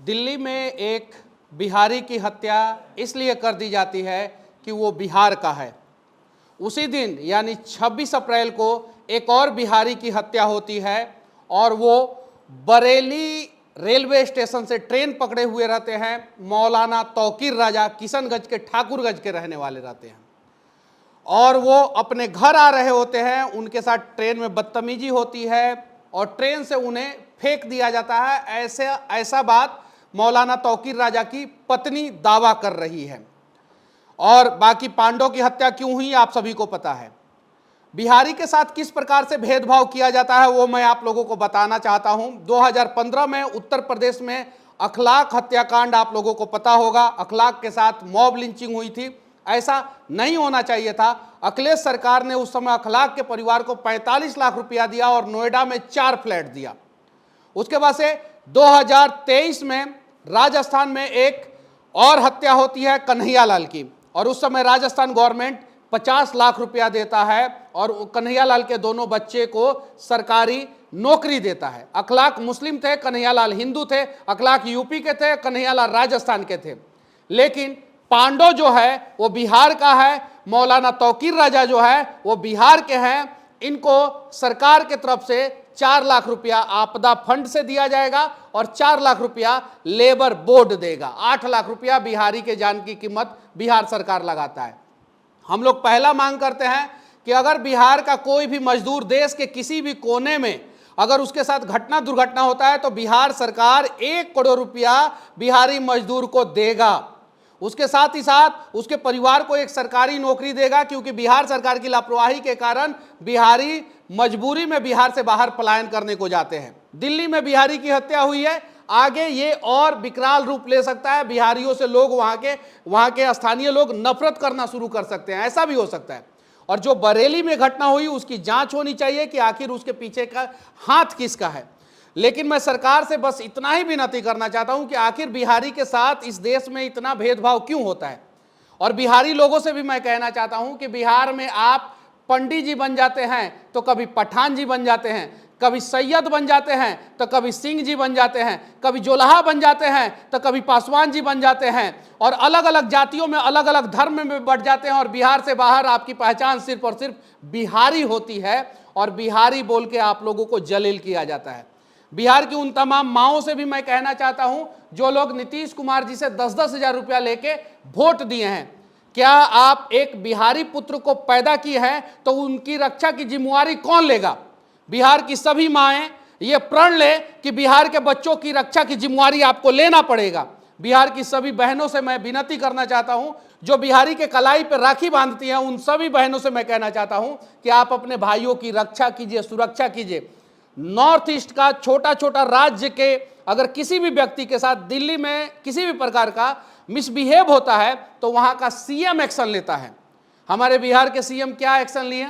दिल्ली में एक बिहारी की हत्या इसलिए कर दी जाती है कि वो बिहार का है। उसी दिन यानी 26 अप्रैल को एक और बिहारी की हत्या होती है और वो बरेली रेलवे स्टेशन से ट्रेन पकड़े हुए रहते हैं। मौलाना तौकीर राजा किशनगंज के ठाकुरगंज के रहने वाले रहते हैं और वो अपने घर आ रहे होते हैं। उनके साथ ट्रेन में बदतमीजी होती है और ट्रेन से उन्हें फेंक दिया जाता है। ऐसा बात मौलाना तौकीर राजा की पत्नी दावा कर रही है। और बाकी पांडव की हत्या क्यों हुई आप सभी को पता है। बिहारी के साथ किस प्रकार से भेदभाव किया जाता है वो मैं आप लोगों को बताना चाहता हूं। 2015 में उत्तर प्रदेश में अखलाक हत्याकांड आप लोगों को पता होगा। अखलाक के साथ मॉब लिंचिंग हुई थी। ऐसा नहीं होना चाहिए था। अखिलेश सरकार ने उस समय अखलाक के परिवार को 45 लाख रुपया दिया और नोएडा में 4 फ्लैट दिया। उसके बाद से 2023 में राजस्थान में एक और हत्या होती है कन्हैयालाल की और उस समय राजस्थान गवर्नमेंट 50 लाख रुपया देता है और कन्हैयालाल के दोनों बच्चे को सरकारी नौकरी देता है। अखलाक मुस्लिम थे, कन्हैयालाल हिंदू थे। अखलाक यूपी के थे, कन्हैयालाल राजस्थान के थे। लेकिन पांडव जो है वो बिहार का है। मौलाना तौकीर राजा जो है वो बिहार के हैं। इनको सरकार के तरफ से 4 लाख रुपया आपदा फंड से दिया जाएगा और 4 लाख रुपया लेबर बोर्ड देगा। 8 लाख रुपया बिहारी के जान की कीमत बिहार सरकार लगाता है। हम लोग पहला मांग करते हैं कि अगर बिहार का कोई भी मजदूर देश के किसी भी कोने में अगर उसके साथ घटना दुर्घटना होता है तो बिहार सरकार 1 करोड़ रुपया बिहारी मजदूर को देगा। उसके साथ ही साथ उसके परिवार को एक सरकारी नौकरी देगा, क्योंकि बिहार सरकार की लापरवाही के कारण बिहारी मजबूरी में बिहार से बाहर पलायन करने को जाते हैं। दिल्ली में बिहारी की हत्या हुई है, आगे ये और विकराल रूप ले सकता है। बिहारियों से लोग वहां के स्थानीय लोग नफरत करना शुरू कर सकते हैं, ऐसा भी हो सकता है। और जो बरेली में घटना हुई उसकी जांच होनी चाहिए कि आखिर उसके पीछे का हाथ किसका है। लेकिन मैं सरकार से बस इतना ही विनती करना चाहता हूं कि आखिर बिहारी के साथ इस देश में इतना भेदभाव क्यों होता है। और बिहारी लोगों से भी मैं कहना चाहता हूं कि बिहार में आप पंडित जी बन जाते हैं तो कभी पठान जी बन जाते हैं, कभी सैयद बन जाते हैं तो कभी सिंह जी बन जाते हैं, कभी जोलहा बन जाते हैं तो कभी पासवान जी बन जाते हैं और अलग अलग जातियों में अलग अलग धर्म में बढ़ जाते हैं। और बिहार से बाहर आपकी पहचान सिर्फ और सिर्फ बिहारी होती है और बिहारी बोल के आप लोगों को जलील किया जाता है। बिहार की उन तमाम माओं से भी मैं कहना चाहता हूं जो लोग नीतीश कुमार जी से 10-10 हजार रुपया लेके वोट दिए हैं, क्या आप एक बिहारी पुत्र को पैदा किए हैं तो उनकी रक्षा की जिम्मेवारी कौन लेगा। बिहार की सभी माएं ये प्रण ले कि बिहार के बच्चों की रक्षा की जिम्मेवारी आपको लेना पड़ेगा। बिहार की सभी बहनों से मैं विनती करना चाहता हूं जो बिहारी के कलाई पर राखी बांधती हैं, उन सभी बहनों से मैं कहना चाहता हूं कि आप अपने भाइयों की रक्षा कीजिए, सुरक्षा कीजिए। नॉर्थ ईस्ट का छोटा छोटा राज्य के अगर किसी भी व्यक्ति के साथ दिल्ली में किसी भी प्रकार का मिसबिहेव होता है तो वहां का सीएम एक्शन लेता है। हमारे बिहार के सीएम क्या एक्शन लिए,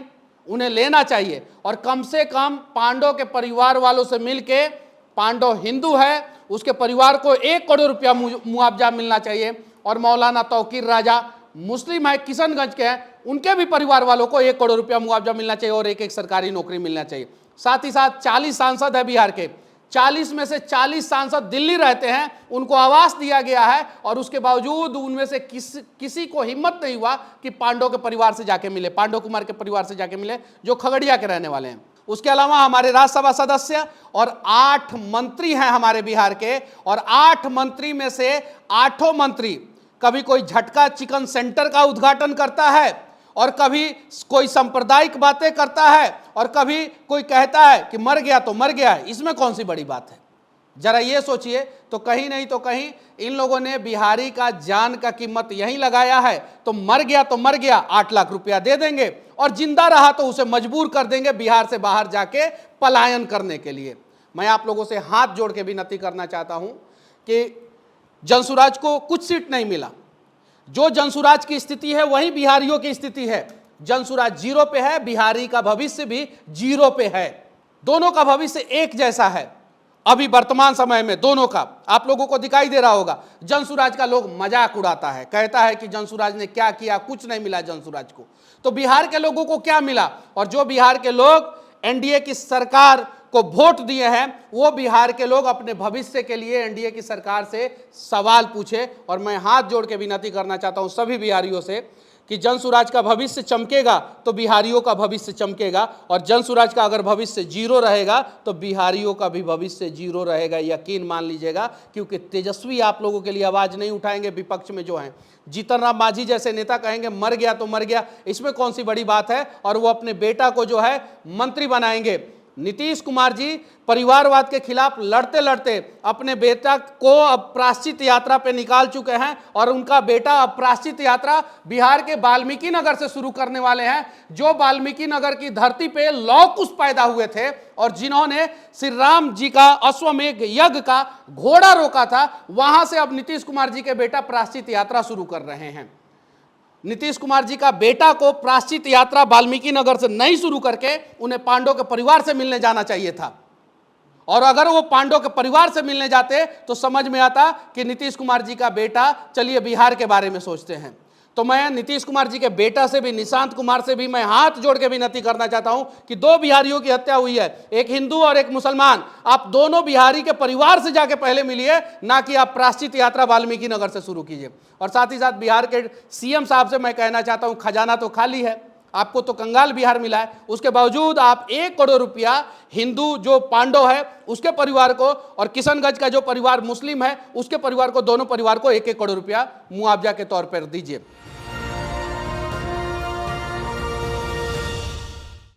उन्हें लेना चाहिए। और कम से कम पांडव के परिवार वालों से मिलके, पांडव हिंदू है उसके परिवार को 1 करोड़ रुपया मुआवजा मिलना चाहिए। और मौलाना तौकीर राजा मुस्लिम है, किशनगंज के हैं, उनके भी परिवार वालों को 1 करोड़ रुपया मुआवजा मिलना चाहिए और एक सरकारी नौकरी मिलना चाहिए। साथ ही साथ 40 सांसद है बिहार के, 40 में से 40 सांसद दिल्ली रहते हैं, उनको आवास दिया गया है और उसके बावजूद उनमें से किसी को हिम्मत नहीं हुआ कि पांडव के परिवार से जाके मिले, पांडव कुमार के परिवार से जाके मिले जो खगड़िया के रहने वाले हैं। उसके अलावा हमारे राज्यसभा सदस्य और 8 मंत्री हैं हमारे बिहार के, और 8 मंत्री में से 8 मंत्री कभी कोई झटका चिकन सेंटर का उद्घाटन करता है और कभी कोई सांप्रदायिक बातें करता है और कभी कोई कहता है कि मर गया तो मर गया है। इसमें कौन सी बड़ी बात है, जरा ये सोचिए। तो कहीं नहीं तो कहीं इन लोगों ने बिहारी का जान का कीमत यहीं लगाया है। तो मर गया तो मर गया, 8 लाख रुपया दे देंगे और जिंदा रहा तो उसे मजबूर कर देंगे बिहार से बाहर जाके पलायन करने के लिए। मैं आप लोगों से हाथ जोड़ के विनती करना चाहता हूं कि जनसुराज को कुछ सीट नहीं मिला। जो जनसुराज की स्थिति है वही बिहारियों की स्थिति है। जनसुराज 0 पे है, बिहारी का भविष्य भी 0 पे है। दोनों का भविष्य एक जैसा है अभी वर्तमान समय में, दोनों का आप लोगों को दिखाई दे रहा होगा। जनसुराज का लोग मजाक उड़ाता है, कहता है कि जनसुराज ने क्या किया, कुछ नहीं मिला जनसुराज को। तो बिहार के लोगों को क्या मिला, और जो बिहार के लोग एनडीए की सरकार को वोट दिए हैं, वो बिहार के लोग अपने भविष्य के लिए एनडीए की सरकार से सवाल पूछे। और मैं हाथ जोड़ के विनती करना चाहता हूं सभी बिहारियों से कि जनसुराज का भविष्य चमकेगा तो बिहारियों का भविष्य चमकेगा, और जनसुराज का अगर भविष्य जीरो रहेगा तो बिहारियों का भी भविष्य जीरो रहेगा, यकीन मान लीजिएगा। क्योंकि तेजस्वी आप लोगों के लिए आवाज नहीं उठाएंगे, विपक्ष में जो हैं जीतन राम मांझी जैसे नेता कहेंगे मर गया तो मर गया, इसमें कौन सी बड़ी बात है, और वो अपने बेटा को जो है मंत्री बनाएंगे। नीतीश कुमार जी परिवारवाद के खिलाफ लड़ते लड़ते अपने बेटा को अब प्रायश्चित यात्रा पे निकाल चुके हैं, और उनका बेटा अब प्रायश्चित यात्रा बिहार के वाल्मीकि नगर से शुरू करने वाले हैं, जो वाल्मीकि नगर की धरती पे लौह कुश पैदा हुए थे और जिन्होंने श्री राम जी का अश्वमेध यज्ञ का घोड़ा रोका था, वहां से अब नीतीश कुमार जी के बेटा प्रायश्चित यात्रा शुरू कर रहे हैं। नीतीश कुमार जी का बेटा को प्रायश्चित यात्रा वाल्मीकि नगर से नहीं शुरू करके उन्हें पांडव के परिवार से मिलने जाना चाहिए था, और अगर वो पांडव के परिवार से मिलने जाते तो समझ में आता कि नीतीश कुमार जी का बेटा चलिए बिहार के बारे में सोचते हैं। तो मैं नीतीश कुमार जी के बेटा से भी, निशांत कुमार से भी मैं हाथ जोड़ के विनती करना चाहता हूं कि दो बिहारियों की हत्या हुई है, एक हिंदू और एक मुसलमान, आप दोनों बिहारी के परिवार से जाके पहले मिलिए, ना कि आप प्रायश्चित यात्रा वाल्मीकि नगर से शुरू कीजिए। और साथ ही साथ बिहार के सीएम साहब से मैं कहना चाहता हूं, खजाना तो खाली है, आपको तो कंगाल बिहार मिला है, उसके बावजूद आप 1 करोड़ रुपया हिंदू जो पांडव है उसके परिवार को, और किशनगंज का जो परिवार मुस्लिम है उसके परिवार को, दोनों परिवार को 1-1 करोड़ रुपया मुआवजा के तौर पर दीजिए।